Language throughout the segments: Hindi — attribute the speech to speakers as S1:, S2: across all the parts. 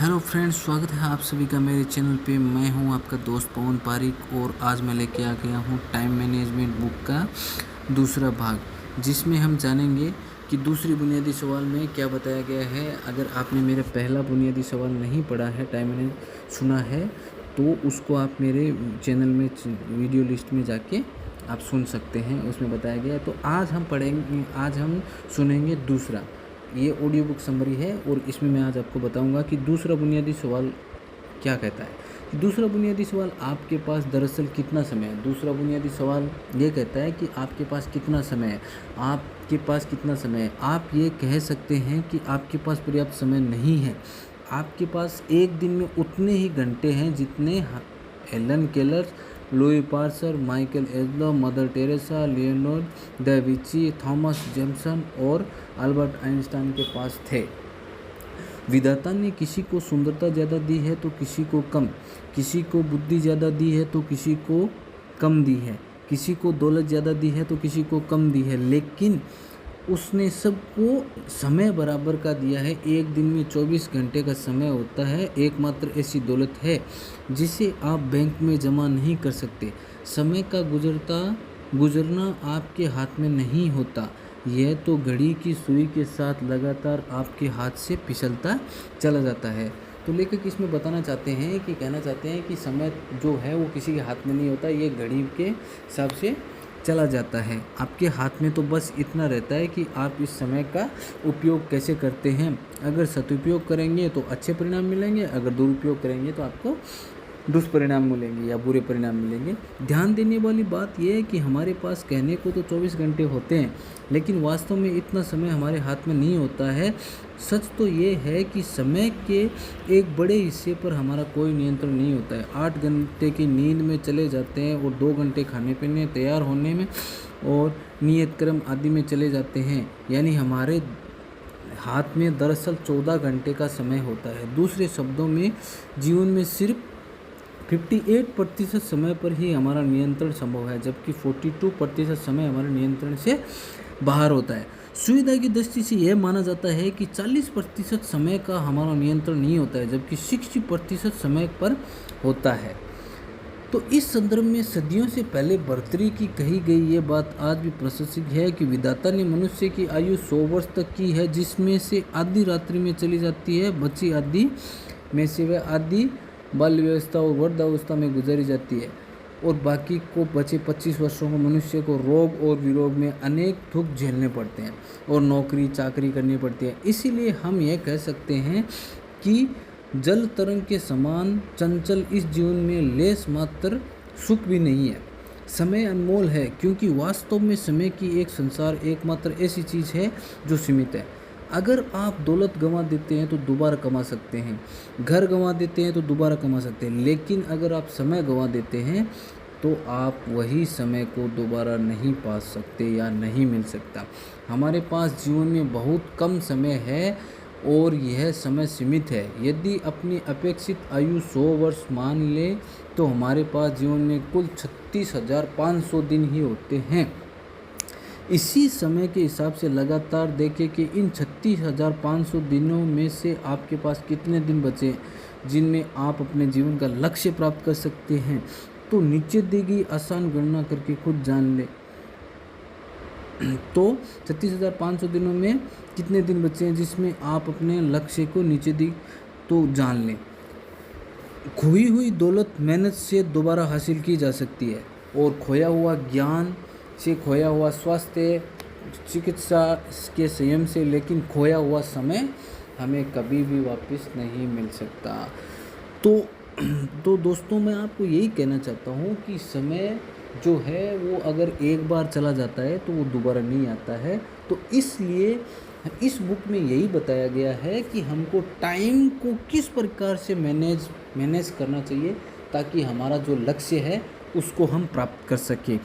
S1: हेलो फ्रेंड्स, स्वागत है आप सभी का मेरे चैनल पे। मैं हूं आपका दोस्त पवन पारिक और आज मैं लेके आ गया हूं टाइम मैनेजमेंट बुक का दूसरा भाग, जिसमें हम जानेंगे कि दूसरी बुनियादी सवाल में क्या बताया गया है। अगर आपने मेरा पहला बुनियादी सवाल नहीं पढ़ा है, टाइम मैनेज सुना है, तो उसको आप मेरे चैनल में वीडियो लिस्ट में जाके आप सुन सकते हैं, उसमें बताया गया है। तो आज हम सुनेंगे दूसरा। ये ऑडियो बुक समरी है और इसमें मैं आज आपको बताऊंगा कि दूसरा बुनियादी सवाल क्या कहता है। दूसरा बुनियादी सवाल आपके पास दरअसल कितना समय है। दूसरा बुनियादी सवाल ये कहता है कि आपके पास कितना समय है। आपके पास कितना समय है। आप ये कह सकते हैं कि आपके पास पर्याप्त समय नहीं है। आपके पास एक दिन में उतने ही घंटे हैं जितने Helen Keller, Louis Pasteur, Michelangelo, Mother Teresa, Leonardo da Vinci, Thomas Jameson और अल्बर्ट आइंस्टाइन के पास थे। विधाता ने किसी को सुंदरता ज़्यादा दी है तो किसी को कम, किसी को बुद्धि ज़्यादा दी है तो किसी को कम दी है, किसी को दौलत ज़्यादा दी है तो किसी को कम दी है, लेकिन उसने सबको समय बराबर का दिया है। एक दिन में 24 घंटे का समय होता है। एकमात्र ऐसी दौलत है जिसे आप बैंक में जमा नहीं कर सकते। समय का गुजरना आपके हाथ में नहीं होता। यह तो घड़ी की सुई के साथ लगातार आपके हाथ से फिसलता चला जाता है। तो लेखक इसमें बताना चाहते हैं कि कहना चाहते हैं कि समय जो है वो किसी के हाथ में नहीं होता, ये घड़ी के हिसाब से चला जाता है। आपके हाथ में तो बस इतना रहता है कि आप इस समय का उपयोग कैसे करते हैं। अगर सदुपयोग करेंगे तो अच्छे परिणाम मिलेंगे, अगर दुरुपयोग करेंगे तो आपको दुष्परिणाम मिलेंगे या बुरे परिणाम मिलेंगे। ध्यान देने वाली बात यह है कि हमारे पास कहने को तो 24 घंटे होते हैं, लेकिन वास्तव में इतना समय हमारे हाथ में नहीं होता है। सच तो ये है कि समय के एक बड़े हिस्से पर हमारा कोई नियंत्रण नहीं होता है। 8 घंटे की नींद में चले जाते हैं और 2 घंटे खाने पीने, तैयार होने में और नियत कर्म आदि में चले जाते हैं। यानी हमारे हाथ में दरअसल 14 घंटे का समय होता है। दूसरे शब्दों में जीवन में सिर्फ 58% समय पर ही हमारा नियंत्रण संभव है, जबकि 42% समय हमारे नियंत्रण से बाहर होता है। सुविधा की दृष्टि से यह माना जाता है कि 40% समय का हमारा नियंत्रण नहीं होता है, जबकि 60% समय पर होता है। तो इस संदर्भ में सदियों से पहले भर्तृहरि की कही गई ये बात आज भी प्रासंगिक है कि विधाता ने मनुष्य की आयु 100 वर्ष तक की है, जिसमें से आधी रात्रि में चली जाती है, बची आधी में से वह आधी बाल्य व्यवस्था और वृद्धावस्था में गुजारी जाती है, और बाकी को बचे 25 वर्षों को मनुष्य को रोग और विरोग में अनेक दुख झेलने पड़ते हैं और नौकरी चाकरी करनी पड़ती है। इसीलिए हम यह कह सकते हैं कि जल तरंग के समान चंचल इस जीवन में लेस मात्र सुख भी नहीं है। समय अनमोल है, क्योंकि वास्तव में समय की एक संसार एकमात्र ऐसी चीज़ है जो सीमित है। अगर आप दौलत गंवा देते हैं तो दोबारा कमा सकते हैं, घर गंवा देते हैं तो दोबारा कमा सकते हैं, लेकिन अगर आप समय गंवा देते हैं तो आप वही समय को दोबारा नहीं पा सकते या नहीं मिल सकता। हमारे पास जीवन में बहुत कम समय है और यह समय सीमित है। यदि अपनी अपेक्षित आयु 100 वर्ष मान लें तो हमारे पास जीवन में कुल 36,500 दिन ही होते हैं। इसी समय के हिसाब से लगातार देखें कि इन 36,500 दिनों में से आपके पास कितने दिन बचे जिनमें आप अपने जीवन का लक्ष्य प्राप्त कर सकते हैं। तो नीचे दी गई आसान गणना करके खुद जान लें। तो 36,500 दिनों में कितने दिन बचे हैं जिसमें आप अपने लक्ष्य को नीचे दी तो जान लें। खोई हुई दौलत मेहनत से दोबारा हासिल की जा सकती है, और खोया हुआ ज्ञान से, खोया हुआ स्वास्थ्य, चिकित्सा के संयम से, लेकिन खोया हुआ समय हमें कभी भी वापस नहीं मिल सकता। तो दोस्तों, मैं आपको यही कहना चाहता हूँ कि समय जो है वो अगर एक बार चला जाता है तो वो दोबारा नहीं आता है। तो इसलिए इस बुक में यही बताया गया है कि हमको टाइम को किस प्रकार से मैनेज करना चाहिए ताकि हमारा जो लक्ष्य है उसको हम प्राप्त कर सकें।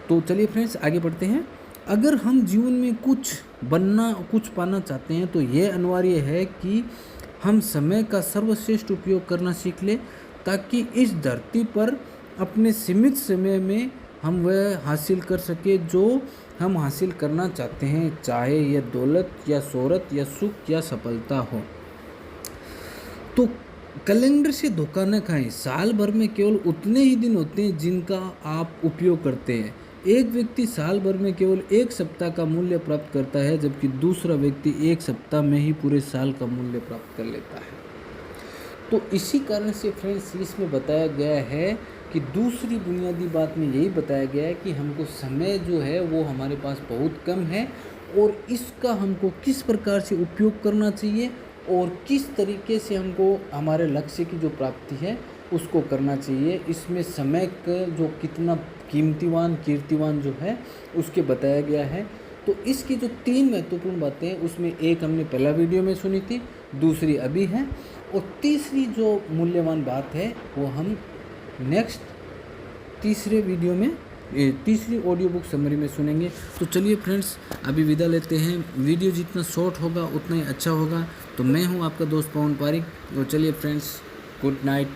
S1: तो चलिए फ्रेंड्स, आगे बढ़ते हैं। अगर हम जीवन में कुछ पाना चाहते हैं तो यह अनिवार्य है कि हम समय का सर्वश्रेष्ठ उपयोग करना सीख लें, ताकि इस धरती पर अपने सीमित समय में हम वह हासिल कर सके जो हम हासिल करना चाहते हैं, चाहे यह दौलत या शोहरत या सुख या सफलता हो। तो कैलेंडर से धोखा न खाएं। साल भर में केवल उतने ही दिन होते हैं जिनका आप उपयोग करते हैं। एक व्यक्ति साल भर में केवल एक सप्ताह का मूल्य प्राप्त करता है, जबकि दूसरा व्यक्ति एक सप्ताह में ही पूरे साल का मूल्य प्राप्त कर लेता है। तो इसी कारण से फ्रेंड्स इसमें बताया गया है कि दूसरी बुनियादी बात में यही बताया गया है कि हमको समय जो है वो हमारे पास बहुत कम है और इसका हमको किस प्रकार से उपयोग करना चाहिए और किस तरीके से हमको हमारे लक्ष्य की जो प्राप्ति है उसको करना चाहिए। इसमें समय का जो कितना कीर्तिवान जो है उसके बताया गया है। तो इसकी जो 3 महत्वपूर्ण बातें हैं उसमें एक हमने पहला वीडियो में सुनी थी, दूसरी अभी है और तीसरी जो मूल्यवान बात है वो हम नेक्स्ट तीसरे वीडियो में तीसरी ऑडियो बुक समरी में सुनेंगे। तो चलिए फ्रेंड्स अभी विदा लेते हैं। वीडियो जितना शॉर्ट होगा उतना ही अच्छा होगा। तो मैं हूं आपका दोस्त पवन पारिक। तो चलिए फ्रेंड्स, गुड नाइट।